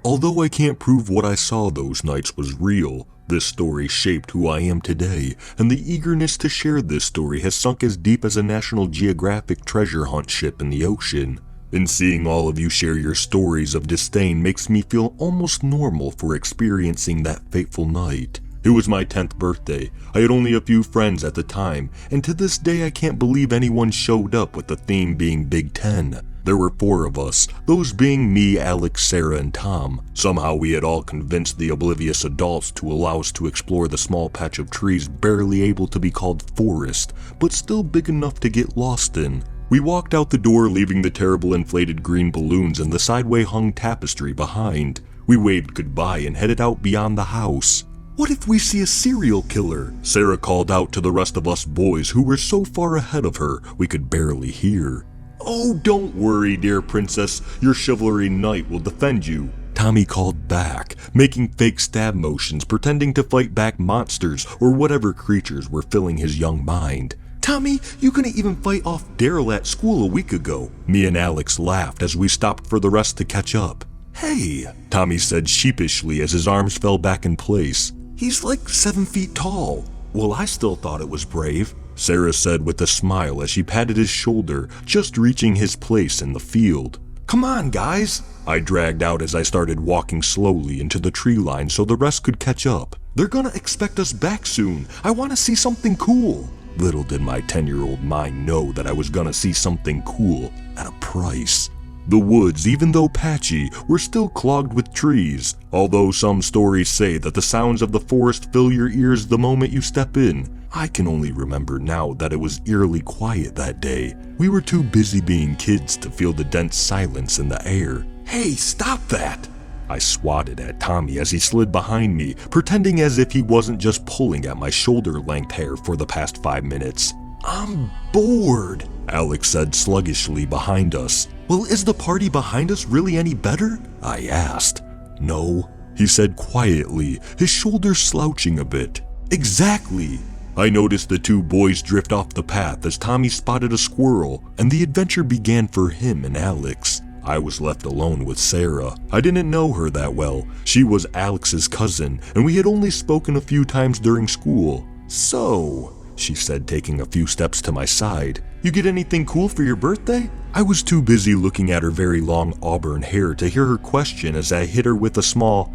Although I can't prove what I saw those nights was real, this story shaped who I am today, and the eagerness to share this story has sunk as deep as a National Geographic treasure hunt ship in the ocean. And seeing all of you share your stories of disdain makes me feel almost normal for experiencing that fateful night. It was my 10th birthday. I had only a few friends at the time, and to this day I can't believe anyone showed up with the theme being Big 10. There were 4 of us, those being me, Alex, Sarah, and Tom. Somehow we had all convinced the oblivious adults to allow us to explore the small patch of trees barely able to be called forest, but still big enough to get lost in. We walked out the door, leaving the terrible inflated green balloons and the sideway hung tapestry behind. We waved goodbye and headed out beyond the house. "What if we see a serial killer?" Sarah called out to the rest of us boys who were so far ahead of her we could barely hear. "Oh, don't worry, dear princess, your chivalry knight will defend you," Tommy called back, making fake stab motions, pretending to fight back monsters or whatever creatures were filling his young mind. "Tommy, you couldn't even fight off Daryl at school a week ago." Me and Alex laughed as we stopped for the rest to catch up. "Hey," Tommy said sheepishly as his arms fell back in place. "He's like 7 feet tall." "Well, I still thought it was brave," Sarah said with a smile as she patted his shoulder, just reaching his place in the field. "Come on, guys," I dragged out as I started walking slowly into the tree line so the rest could catch up. "They're gonna expect us back soon. I want to see something cool." Little did my 10-year-old mind know that I was gonna see something cool at a price. The woods, even though patchy, were still clogged with trees, although some stories say that the sounds of the forest fill your ears the moment you step in. I can only remember now that it was eerily quiet that day. We were too busy being kids to feel the dense silence in the air. "Hey, stop that!" I swatted at Tommy as he slid behind me, pretending as if he wasn't just pulling at my shoulder-length hair for the past 5 minutes. "I'm bored," Alex said sluggishly behind us. "Well, is the party behind us really any better?" I asked. "No," he said quietly, his shoulders slouching a bit. "Exactly." I noticed the 2 boys drift off the path as Tommy spotted a squirrel, and the adventure began for him and Alex. I was left alone with Sarah. I didn't know her that well. She was Alex's cousin, and we had only spoken a few times during school. "So," she said, taking a few steps to my side, "you get anything cool for your birthday?" I was too busy looking at her very long auburn hair to hear her question as I hit her with a small,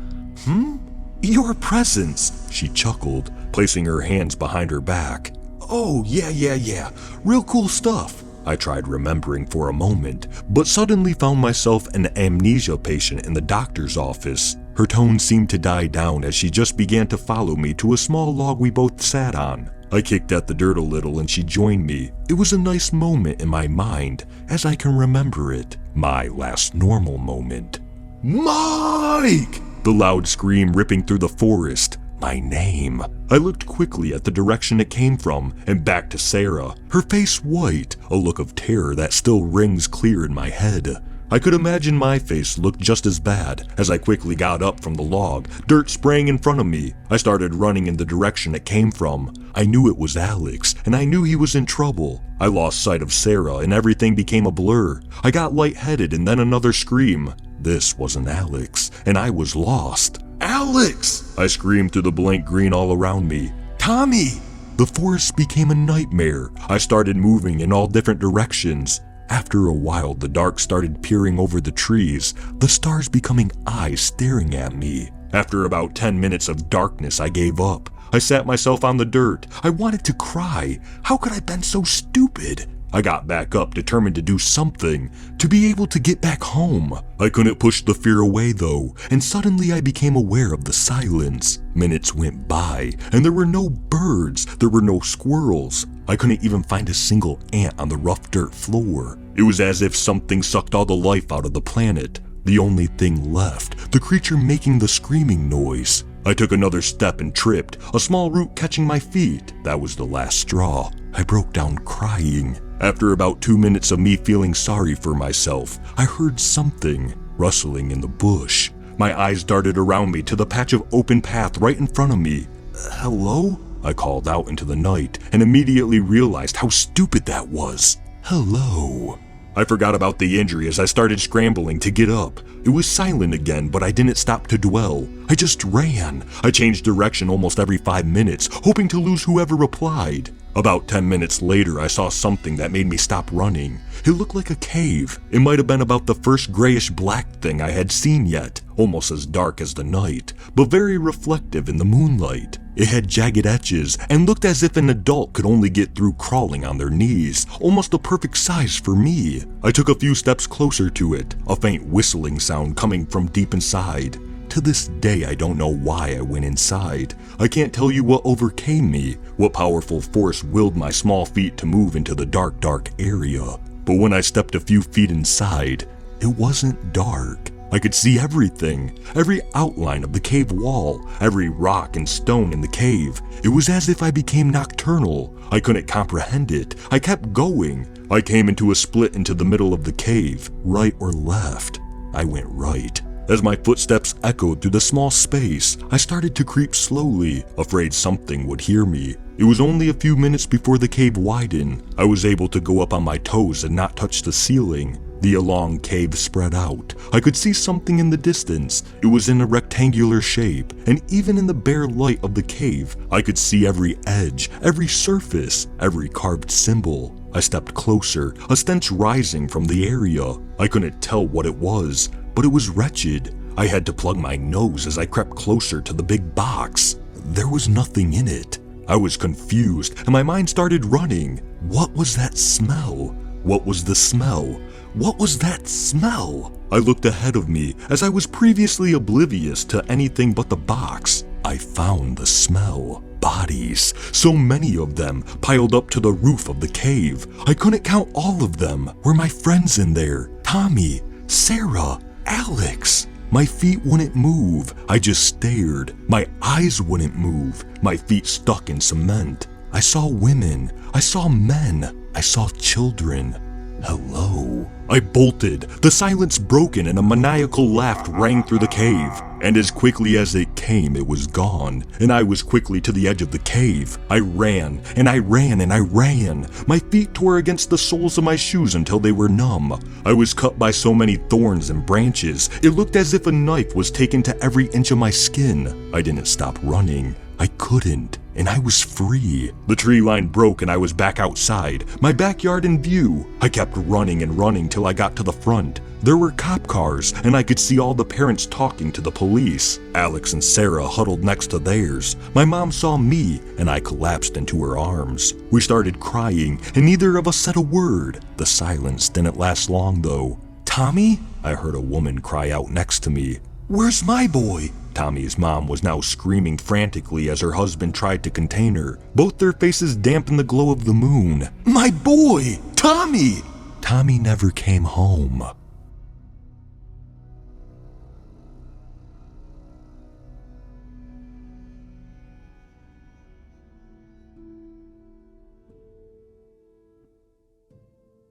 "Your presents," she chuckled, placing her hands behind her back. "Oh, yeah, real cool stuff." I tried remembering for a moment, but suddenly found myself an amnesia patient in the doctor's office. Her tone seemed to die down as she just began to follow me to a small log we both sat on. I kicked at the dirt a little and she joined me. It was a nice moment in my mind, as I can remember it. My last normal moment. "Mike!" The loud scream ripping through the forest. My name. I looked quickly at the direction it came from and back to Sarah, her face white, a look of terror that still rings clear in my head. I could imagine my face looked just as bad. As I quickly got up from the log, dirt sprang in front of me. I started running in the direction it came from. I knew it was Alex, and I knew he was in trouble. I lost sight of Sarah and everything became a blur. I got lightheaded and then another scream. This wasn't Alex, and I was lost. "Alex!" I screamed through the blank green all around me. "Tommy!" The forest became a nightmare. I started moving in all different directions. After a while, the dark started peering over the trees, the stars becoming eyes staring at me. After about 10 minutes of darkness, I gave up. I sat myself on the dirt. I wanted to cry. How could I have been so stupid? I got back up, determined to do something, to be able to get back home. I couldn't push the fear away though, and suddenly I became aware of the silence. Minutes went by, and there were no birds, there were no squirrels. I couldn't even find a single ant on the rough dirt floor. It was as if something sucked all the life out of the planet. The only thing left, the creature making the screaming noise. I took another step and tripped, a small root catching my feet. That was the last straw. I broke down crying. After about 2 minutes of me feeling sorry for myself, I heard something rustling in the bush. My eyes darted around me to the patch of open path right in front of me. "Hello?" I called out into the night and immediately realized how stupid that was. Hello. I forgot about the injury as I started scrambling to get up. It was silent again, but I didn't stop to dwell. I just ran. I changed direction almost every 5 minutes, hoping to lose whoever replied. About 10 minutes later, I saw something that made me stop running. It looked like a cave. It might have been about the first grayish-black thing I had seen yet, almost as dark as the night, but very reflective in the moonlight. It had jagged edges and looked as if an adult could only get through crawling on their knees, almost the perfect size for me. I took a few steps closer to it, a faint whistling sound coming from deep inside. To this day, I don't know why I went inside. I can't tell you what overcame me, what powerful force willed my small feet to move into the dark, dark area. But when I stepped a few feet inside, it wasn't dark. I could see everything, every outline of the cave wall, every rock and stone in the cave. It was as if I became nocturnal. I couldn't comprehend it. I kept going. I came into a split into the middle of the cave, right or left. I went right. As my footsteps echoed through the small space, I started to creep slowly, afraid something would hear me. It was only a few minutes before the cave widened. I was able to go up on my toes and not touch the ceiling. The long cave spread out. I could see something in the distance. It was in a rectangular shape, and even in the bare light of the cave, I could see every edge, every surface, every carved symbol. I stepped closer, a stench rising from the area. I couldn't tell what it was, but it was wretched. I had to plug my nose as I crept closer to the big box. There was nothing in it. I was confused, and my mind started running. What was that smell? What was the smell? What was that smell? I looked ahead of me as I was previously oblivious to anything but the box. I found the smell. Bodies, so many of them, piled up to the roof of the cave. I couldn't count all of them. Were my friends in there? Tommy, Sarah, Alex. My feet wouldn't move. I just stared. My eyes wouldn't move. My feet stuck in cement. I saw women. I saw men. I saw children. Hello. I bolted. The silence broken and a maniacal laugh rang through the cave. And as quickly as it came, it was gone. And I was quickly to the edge of the cave. I ran, and I ran, and I ran. My feet tore against the soles of my shoes until they were numb. I was cut by so many thorns and branches. It looked as if a knife was taken to every inch of my skin. I didn't stop running. I couldn't. And I was free. The tree line broke and I was back outside, my backyard in view. I kept running and running till I got to the front. There were cop cars and I could see all the parents talking to the police. Alex and Sarah huddled next to theirs. My mom saw me and I collapsed into her arms. We started crying and neither of us said a word. The silence didn't last long though. "Tommy?" I heard a woman cry out next to me. "Where's my boy?" Tommy's mom was now screaming frantically as her husband tried to contain her. Both their faces damp in the glow of the moon. "My boy! Tommy!" Tommy never came home.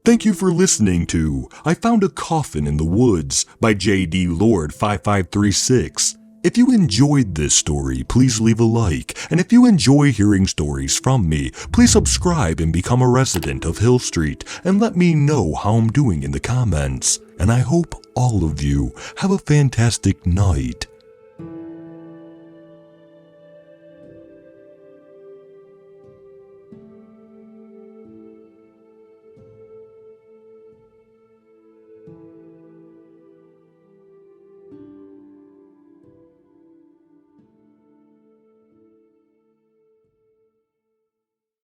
Thank you for listening to I Found a Coffin in the Woods by J.D. Lord 5536. If you enjoyed this story, please leave a like, and if you enjoy hearing stories from me, please subscribe and become a resident of Hill Street, and let me know how I'm doing in the comments. And I hope all of you have a fantastic night.